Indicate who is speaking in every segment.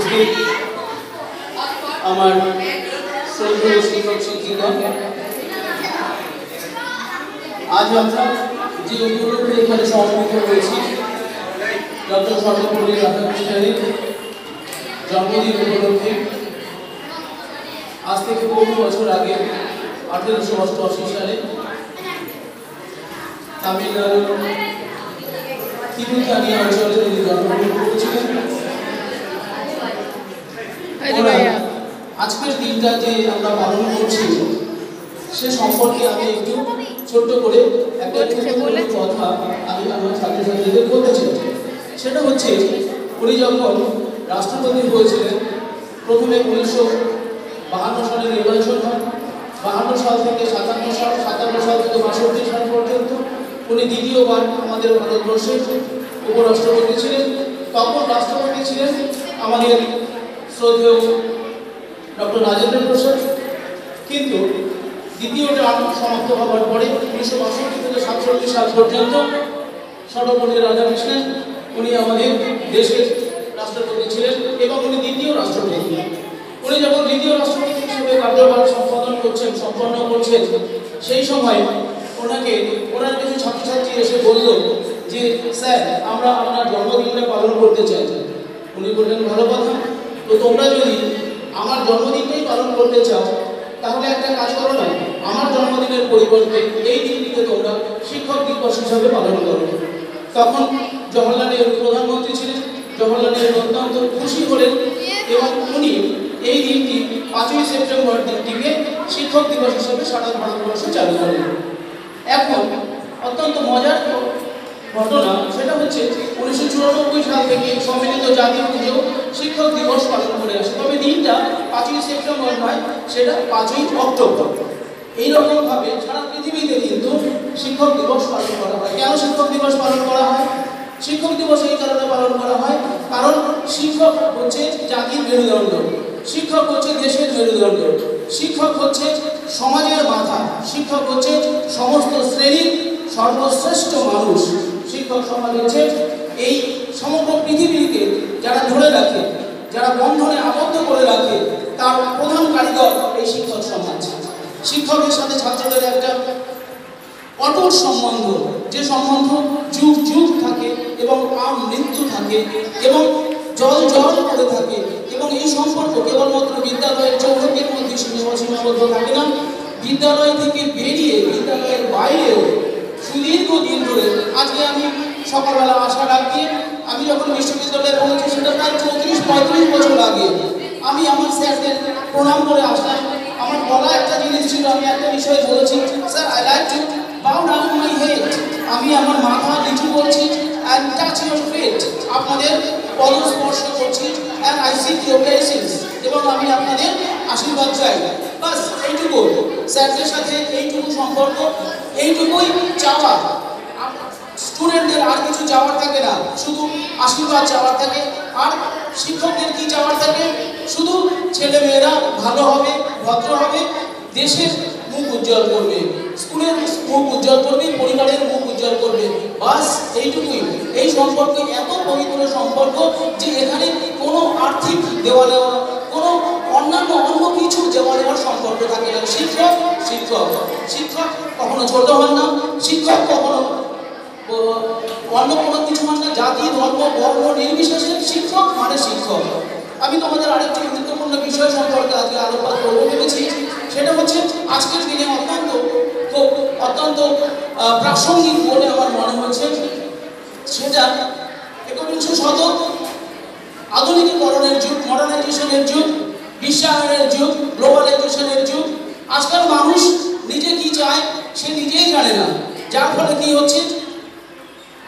Speaker 1: উপস্থিত আমার শ্রদ্ধেয় শিক্ষক শিক্ষিকা, আজ আমরা যে উপলক্ষে এখানে সমবেত হয়েছি ডক্টর সর্বপল্লী রাধাকৃষ্ণের জন্মদিন উপলক্ষে, আজ থেকে বহু বছর আগে 1888 সালে তামিলনাড়ুর তিরুতানি অঞ্চলে তিনি জন্মগ্রহণ করেছিলেন। আজকের দিনটা যে আমরা পালন করছি সে সম্পর্কে আমি একটু ছোট্ট করে একটা কথা আমি আমার ছাত্রছাত্রীদের বলতে চাই। সেটা হচ্ছে, উনি যখন রাষ্ট্রপতি হয়েছিলেন, প্রথমে 1952 সালে নির্বাচন হয়। 52 সাল থেকে 57 সাল, 57 সাল থেকে 62 সাল পর্যন্ত উনি দ্বিতীয়বার আমাদের ভারতবর্ষের উপরাষ্ট্রপতি ছিলেন। তখন রাষ্ট্রপতি ছিলেন আমাদের শ্রদ্ধেয় ডক্টর রাজেন্দ্র প্রসাদ। কিন্তু দ্বিতীয় টার্ম সমাপ্ত হওয়ার পরে 1962 থেকে 67 সাল পর্যন্ত সর্বপল্লী রাধাকৃষ্ণন উনি আমাদের দেশের রাষ্ট্রপতি ছিলেন এবং উনি দ্বিতীয় রাষ্ট্রপতি। উনি যখন দ্বিতীয় রাষ্ট্রপতি হিসেবে কার্যভার সম্পন্ন করছেন, সেই সময় ওনার কিছু ছাত্রছাত্রী এসে বলল যে, স্যার, আমরা আপনার জন্মদিনটা পালন করতে চাই। উনি বললেন, ভালো কথা, তো তোমরা যদি আমার জন্মদিনটাই পালন করতে চাও তাহলে একটা কাজ করো না, আমার জন্মদিনের পরিবর্তে এই দিনটিকে তোমরা শিক্ষক দিবস হিসাবে পালন করো। তখন জওহরলাল নেহরু প্রধানমন্ত্রী ছিলেন। জওহরলাল নেহরু অত্যন্ত খুশি হলেন এবং উনি এই দিনটি 5ই সেপ্টেম্বর দিনটিকে শিক্ষক দিবস হিসেবে সারা ভারতবর্ষে চালু করেন। এখন অত্যন্ত মজার ঘটনা, সেটা হচ্ছে 1994 সাল থেকে সম্মিলিত জাতীয় পুজো শিক্ষক দিবস পালন করে আসে। তবে দিনটা 5ই সেপ্টেম্বর নয়, সেটা 5ই অক্টোবর। এইরকম ভাবে সারা পৃথিবীতে কিন্তু শিক্ষক দিবস পালন করা হয়। কেন শিক্ষক দিবস পালন করা হয়? শিক্ষক দিবস এই কারণে পালন করা হয় কারণ শিক্ষক হচ্ছে জাতির মেরুদণ্ড, শিক্ষক হচ্ছে দেশের মেরুদণ্ড, শিক্ষক হচ্ছে সমাজের মাথা, শিক্ষক হচ্ছে সমস্ত শ্রেণীর সর্বশ্রেষ্ঠ মানুষ। শিক্ষক সমাজ হচ্ছে এই সমগ্র পৃথিবীকে যারা ধরে রাখে, যারা বন্ধনে আবদ্ধ করে রাখে, তার প্রধান কারিগর এই শিক্ষক সমাজ। শিক্ষকের সাথে ছাত্রদের একটা অটুট সম্বন্ধ, যে সম্বন্ধ যুগ যুগ থাকে এবং মৃত্যু থাকে এবং জল জল করে থাকে, এবং এই সম্পর্ক কেবলমাত্র বিদ্যালয়ের চৌহদের মধ্যে সীমাবদ্ধ থাকে না, বিদ্যালয় থেকে বেরিয়ে বিদ্যালয়ের বাইরেও সুদীর্ঘ দিন ধরে। আজকে আমি সকালবেলা আসার আগে আমি যখন বিশ্ববিদ্যালয়ে পৌঁছি, সেটা প্রায় 34-35 বছর আগে, আমি আমার স্যারদের প্রণাম করে আসলাম। আমার বলা একটা জিনিস ছিল, আমি একটা বিষয় বলেছি, sir, I like to bow down my head, আমি আমার মাথা নিচু করছি, and touch your feet, আপনাদের পদস্পর্শ করছি, and I seek your blessings, এবং আমি আপনাদের আশীর্বাদ চাই। বাস এইটুকু, স্যারদের সাথে এইটুকু সম্পর্ক, এইটুকুই চাওয়া। স্টুডেন্টদের আর কিছু চাওয়ার থাকে না, শুধু আশীর্বাদ চাওয়ার থাকে। আর শিক্ষকদের কি চাওয়ার থাকে? শুধু ছেলে মেয়েরা ভালো হবে, ভদ্র হবে, দেশের মুখ উজ্জ্বল করবে, স্কুলের মুখ উজ্জ্বল করবে, পরিবারের মুখ উজ্জ্বল করবে। বাস এইটুকুই। এই সম্পর্ক এত পবিত্র সম্পর্ক যে এখানে কোনো আর্থিক দেওয়া নেওয়া, কোনো অন্যান্য অন্য কিছু দেওয়া নেওয়ার সম্পর্ক থাকে না। শিক্ষক শিক্ষক, শিক্ষক কখনো ছোট হন না, শিক্ষক কখনো অন্য কোনো কিছু হন না, জাতি ধর্ম বর্ণ নির্বিশেষে শিক্ষক মানে শিক্ষক। আমি তোমাদের আরেকটি গুরুত্বপূর্ণ বিষয় সম্পর্কে আজকে আলোচনা করবো ভেবেছি, সেটা হচ্ছে আজকের দিনে অত্যন্ত প্রাসঙ্গিক বলে আমার মনে হচ্ছে। সেটা 21 শতক, আধুনিকীকরণের যুগ, মডার্নাইজেশনের যুগ, বিশ্বায়নের যুগ, গ্লোবালাইজেশনের যুগ। আজকাল মানুষ নিজে কি চায় সে নিজেই জানে না, যার ফলে কি হচ্ছে,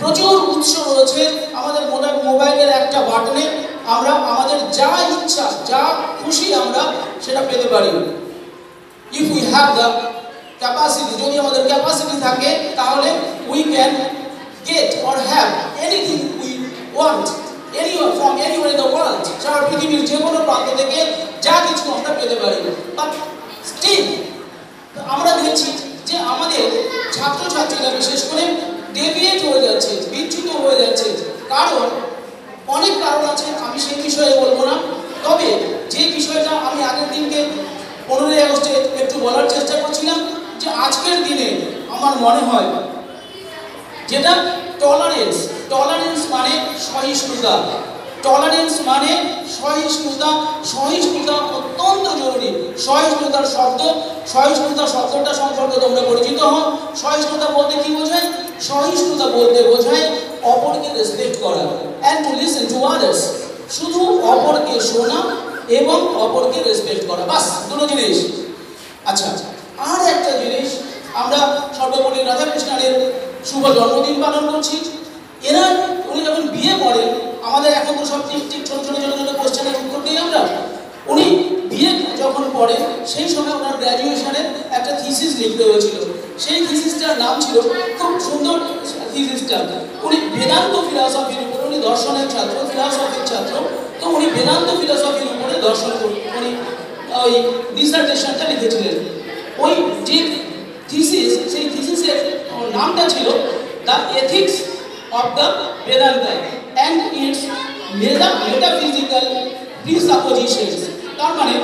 Speaker 1: প্রচুর উৎস রয়েছে আমাদের মোবাইলের একটা বাটনে। আমরা আমাদের যা ইচ্ছা, যা খুশি আমরা সেটা পেতে পারি। If we have the capacity, যদি আমাদের ক্যাপাসিটি থাকে, তাহলে we can get or have anything we want anywhere from anywhere in the world, সারা পৃথিবীর যে কোনো প্রান্ত থেকে যা কিছু আমরা পেতে পারি। বাট স্টিল আমরা দেখছি যে আমাদের ছাত্রছাত্রীরা বিশেষ করে ডেভিয়েট হয়ে যাচ্ছে, বিচ্যুত হয়ে যাচ্ছে। কারণ অনেক কারণ আছে, আমি সেই বিষয়ে বলবো না। তবে যে বিষয়টা আমি আগের দিনকে 15ই আগস্টে একটু বলার চেষ্টা করছিলাম, যে আজকের দিনে আমার মনে হয় যেটা টলারেন্স, টলারেন্স মানে সহিষ্ণুতা, টলারেন্স মানে সহিষ্ণুতা, সহিষ্ণুতা অত্যন্ত জরুরি। সহিষ্ণুতার শব্দ, সহিষ্ণুতা শব্দটা সম্পর্কে তোমরা পরিচিত হও। সহিষ্ণুতা বলতে কি বোঝায়? সহিষ্ণুতা বলতে বোঝায় অপরকে রেসপেক্ট করা, and to listen to others, শুধু অপরকে শোনা এবং অপরকে রেসপেক্ট করা, বাস দুটো জিনিস। আচ্ছা, আর একটা জিনিস, আমরা সর্বপল্লী রাধাকৃষ্ণনের শুভ জন্মদিন পালন করছি। উনি যখন বিয়ে করেন, আমাদের এখন তো সব ঠিক ছোট ছোট ছোট ছোট কোশ্চেনের উত্তর দিই আমরা। উনি বিয়ে যখন করেন সেই সময় ওনার গ্র্যাজুয়েশনের একটা থিসিস লিখতে হয়েছিল। সেই থিসিসটার নাম ছিল, খুব সুন্দর থিসিসটা, উনি বেদান্ত ফিলসফির উপরে, উনি দর্শনের ছাত্র, ফিলসফির ছাত্র, তো উনি বেদান্ত ফিলসফির উপরে উনি ওই ডিসার্টেশনটা লিখেছিলেন। ওই যে থিসিস, সেই থিসিসের নামটা ছিল the ethics of the Vedanta and its metaphysical presuppositions. তার মানে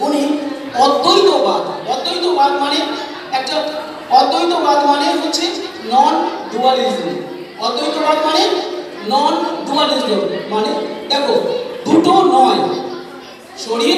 Speaker 1: উনি অদ্বৈতবাদ, অদ্বৈতবাদ মানে একটা, অদ্বৈতবাদ মানে হচ্ছে নন ডুয়ালিজম। অদ্বৈতবাদ মানে নন ডুয়ালিজম, মানে দেখো দুটো নয়, শরীর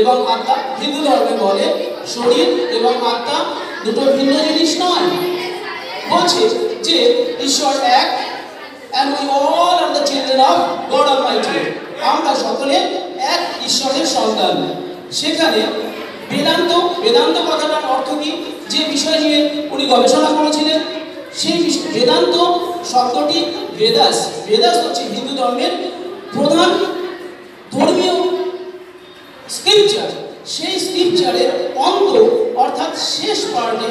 Speaker 1: এবং আত্মা। হিন্দু ধর্মে বলে শরীর এবং আত্মা দুটো ভিন্ন জিনিস নয়। বলছে যে ঈশ্বর এক, and we all are the children of God Almighty, আমরা সকলে এক ঈশ্বরের সন্তান। সেখানে বেদান্ত, বেদান্ত কথাটার অর্থ কি, যে বিষয় নিয়ে উনি গবেষণা করেছিলেন সেই বিষয়, বেদান্ত শব্দটি বেদাস, বেদাস হচ্ছে হিন্দু ধর্মের প্রধান ধর্মীয় স্ক্রিপচার। সেই স্ক্রিপচারের অন্ত অর্থাৎ শেষ পার্টে,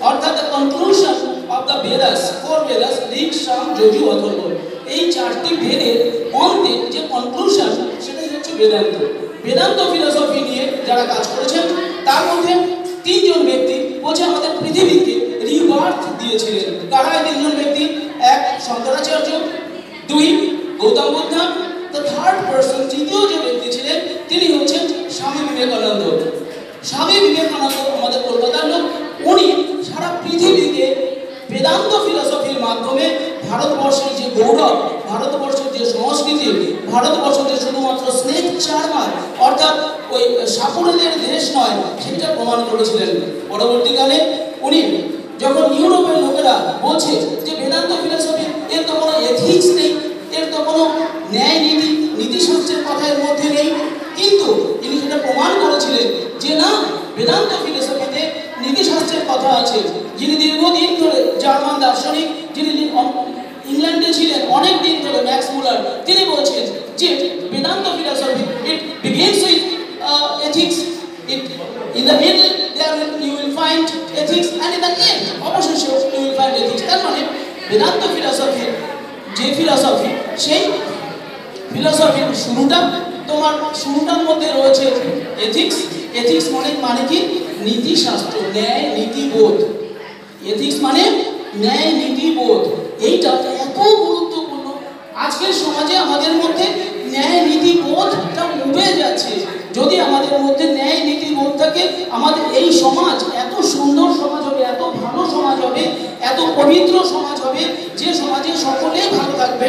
Speaker 1: অর্থাৎ the conclusion of the Vedas, four Vedas, Rig, Sama, Yajur, Atharva, এই চারটি বেদের অন্তে যে কনক্লুশন সেটাই হচ্ছে বেদান্ত। বেদান্ত ফিলসফি নিয়ে যারা কাজ করেছেন তার মধ্যে তিনজন ব্যক্তি বলছে আমাদের পৃথিবীকে রিবার্থ দিয়েছিলেন। কারা এই তিনজন ব্যক্তি? এক শঙ্করাচার্য, দুই Gautam Buddha, the third person, তৃতীয় যে ব্যক্তি ছিলেন তিনি হচ্ছেন স্বামী বিবেকানন্দ। স্বামী বিবেকানন্দ আমাদের কলকাতার লোক। উনি সারা পৃথিবীকে বেদান্ত ফিলসফির মাধ্যমে ভারতবর্ষের যে গৌরব, ভারতবর্ষের যে সংস্কৃতি, ভারতবর্ষ যে শুধুমাত্র স্নেক চারমার অর্থাৎ ওই সাপুড়েদের দেশ নয় সেটা প্রমাণ করেছিলেন। পরবর্তীকালে উনি যখন ইউরোপের লোকেরা বলছে যে বেদান্ত ফিলসফি এর তো কোনো এথিক্স নেই, এর তো কোনো ন্যায় নীতি, নীতিশাস্ত্রের কথা এর মধ্যে নেই, কিন্তু তিনি সেটা প্রমাণ করেছিলেন যে না, বেদান্ত ফিলসফিতে নীতিশাস্ত্রের কথা আছে। যিনি দীর্ঘদিন ধরে জার্মান দার্শনিক, যিনি ইংল্যান্ডে ছিলেন অনেক দিন ধরে, ম্যাক্স মুলার, তিনি বলছেন যে Vedanta philosophy it begins with ethics, it in the middle there you will find ethics, and in the end অবশেষে you will find ethics। তার মানে বেদান্ত ফিলসফি যে ফিলসফি, সেই ফিলসফির শুরুটা, তোমার শুরুটার মধ্যে রয়েছে এথিক্স। এথিক্স মানে কি? নীতিশাস্ত্র, ন্যায় নীতিবোধ। এথিক্স মানে ন্যায় নীতিবোধ। এইটা এত গুরুত্বপূর্ণ। আজকের সমাজে আমাদের মধ্যে ন্যায় নীতিবোধটা উবে যাচ্ছে। যদি আমাদের মধ্যে ন্যায় নীতিবোধ থাকে, আমাদের এই সমাজ এত সুন্দর সমাজ হবে, এত ভালো সমাজ হবে, এত পবিত্র সমাজ হবে, যে সমাজে সকলেই ভালো থাকবে,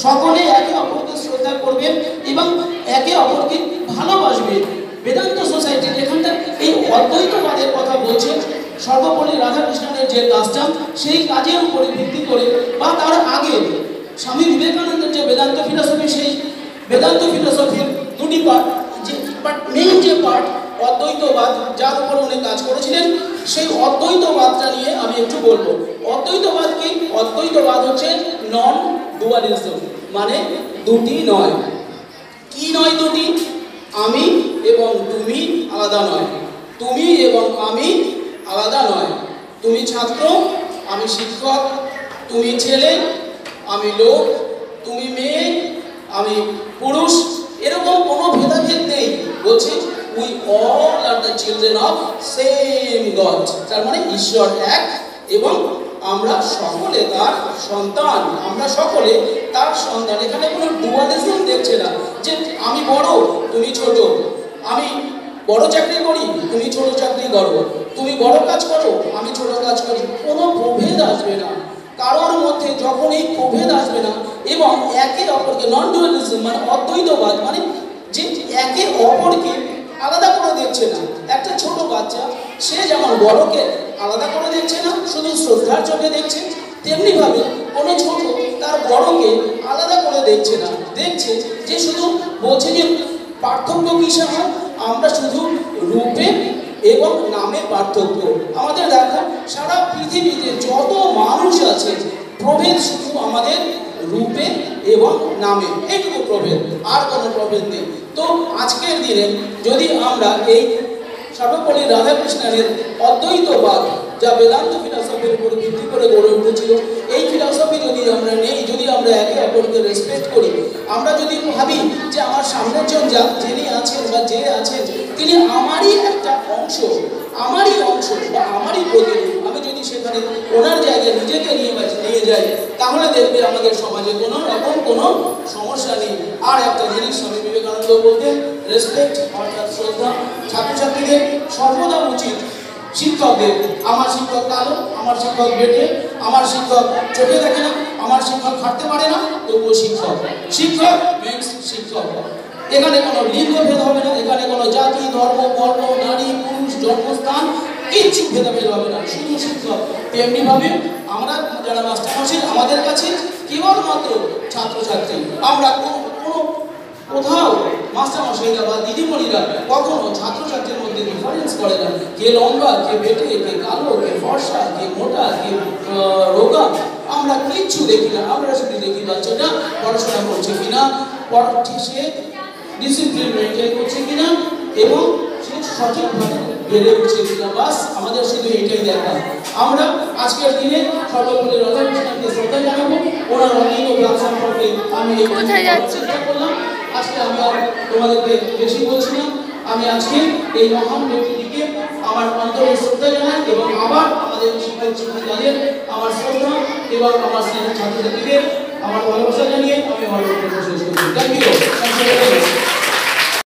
Speaker 1: সকলে একে অপরকে শ্রদ্ধা করবে এবং একে অপরকে ভালোবাসবে। বেদান্ত সোসাইটি যেখানটা এই অদ্বৈতবাদের কথা বলছে, সর্বপল্লী রাধাকৃষ্ণনের যে কাজটা, সেই কাজের উপরে ভিত্তি করে বা তার আগে স্বামী বিবেকানন্দের যে বেদান্ত ফিলসফি, সেই বেদান্ত ফিলসফির দুটি পার্ট, যে মেইন যে পার্ট অদ্বৈতবাদ, যার উপর উনি কাজ করেছিলেন, সেই অদ্বৈতবাদটা নিয়ে আমি একটু বলবো। অদ্বৈতবাদ কি? অদ্বৈতবাদ হচ্ছে নন ডুয়ালিজম, মানে দুটি নয়। কি নয় দুটি? আমি এবং তুমি আলাদা নয়, তুমি এবং আমি আলাদা নয়, তুমি ছাত্র, আমি শিক্ষক, তুমি ছেলে, আমি লোক, তুমি মেয়ে, আমি পুরুষ, এরকম কোনো ভেদাভেদ নেই। বলছে we all are the children of same god. তার মানে ঈশ্বর এক এবং আমরা সকলে তার সন্তান, আমরা সকলে তার সন্তান। এখানে কোনো ডুয়ালিজম দেখছে না যে আমি বড় তুমি ছোট, আমি বড় চাকরি করি তুমি ছোট চাকরি করো, তুমি বড় কাজ করো আমি ছোট কাজ করি, কোনো প্রভেদ আসবে না কারোর মধ্যে। যখন এই প্রভেদ আসবে না এবং একে অপরকে নন ডুয়ালিজম মানে অদ্বৈতবাদ মানে যে একে অপরকে আলাদা করে দেখছে না। একটা ছোট বাচ্চা সে যেমন বড়কে আলাদা করে দেখছে না, শুধু শ্রদ্ধার চোখে দেখছে, তেমনিভাবে কোনো ছোট তার বড়কে আলাদা করে দেখছে না, দেখছে যে শুধু বলছে যে পার্থক্য কিসে হয়, আমরা শুধু রূপে এবং নামে পার্থক্য। আমাদের দেখো সারা পৃথিবীতে যত মানুষ আছে প্রভেদ শুধু আমাদের রূপে এবং নামে, এইটুকু প্রভেদ, আর কোনো প্রভেদ নেই। তো আজকের দিনে যদি আমরা এই সর্বপল্লী রাধাকৃষ্ণের অদ্বৈতবাদ যা বেদান্ত ফিলসফির উপর ভিত্তি করে গড়ে উঠেছিল, এই ফিলসফি যদি আমরা নেই, যদি আমরা একে অপরকে রেসপেক্ট করি, আমরা যদি ভাবি যে আমার সামনের জন যিনি আছেন বা যে আছেন তিনি আমারই একটা অংশ, আমারই অংশ বা আমারই প্রতিরূপ, আমি যদি সেখানে ওনার জায়গায় নিজেকে নিয়ে যাই, তাহলে দেখবে আমাদের সমাজে কোনো রকম কোনো সমস্যা নেই। আর একটা জিনিস স্বামী বিবেকানন্দ বলতেন, রেসপেক্ট অর্থাৎ শ্রদ্ধা। ছাত্রছাত্রীদের সর্বদা উচিত শিক্ষকদের, আমার শিক্ষক কালো, আমার শিক্ষক বেটে, আমার শিক্ষক চোখে দেখে না, আমার শিক্ষক হাঁটতে পারে না, তবুও শিক্ষক। শিক্ষক মিন্স শিক্ষক। এখানে কোনো লিঙ্গ ভেদ হবে না, এখানে কোনো জাতি ধর্ম বর্ণ নারী পুরুষ জন্মস্থান কিচ্ছু ভেদাভেদ হবে না, শুধু শিক্ষক। তেমনিভাবে আমরা যারা মাস্টারমশাই আমাদের কাছে কেবলমাত্র ছাত্রছাত্রী, আমরা কোথাও মাস্টারমশাইরা বা দিদিমণিরা কখনো ছাত্রছাত্রীর মধ্যে ডিফারেন্স করে না, কে লম্বা কে বেটে কে কালো কে ফর্সা কে মোটা কে রোগা, আমরা কিচ্ছু দেখি না। আমরা শুধু দেখি বাচ্চাটা পড়াশোনা করছে কিনা, সে ডিসিপ্লিন মেনটেন করছে কিনা এবং সে সঠিকভাবে বেড়ে উঠছে কিনা, বাস আমাদের শুধু এটাই দেখা। আমরা আজকের দিনে সর্বপল্লী রাধাকৃষ্ণকে শ্রদ্ধা জানাবো, ওনার অনেক গান সম্পর্কে আমি চেষ্টা করলাম। আজকে আমি আর তোমাদেরকে বেশি বলছি না, আমি আজকে এই মহান ব্যক্তিটিকে আমার অন্তরের শ্রদ্ধা জানাই এবং আবার আমাদের শিক্ষক শিক্ষিকাদের আমার শ্রদ্ধা এবং আমার ছাত্রছাত্রীদের আমার ভালোবাসা জানিয়ে আমি আমার বক্তব্য শেষ করছি। Thank you.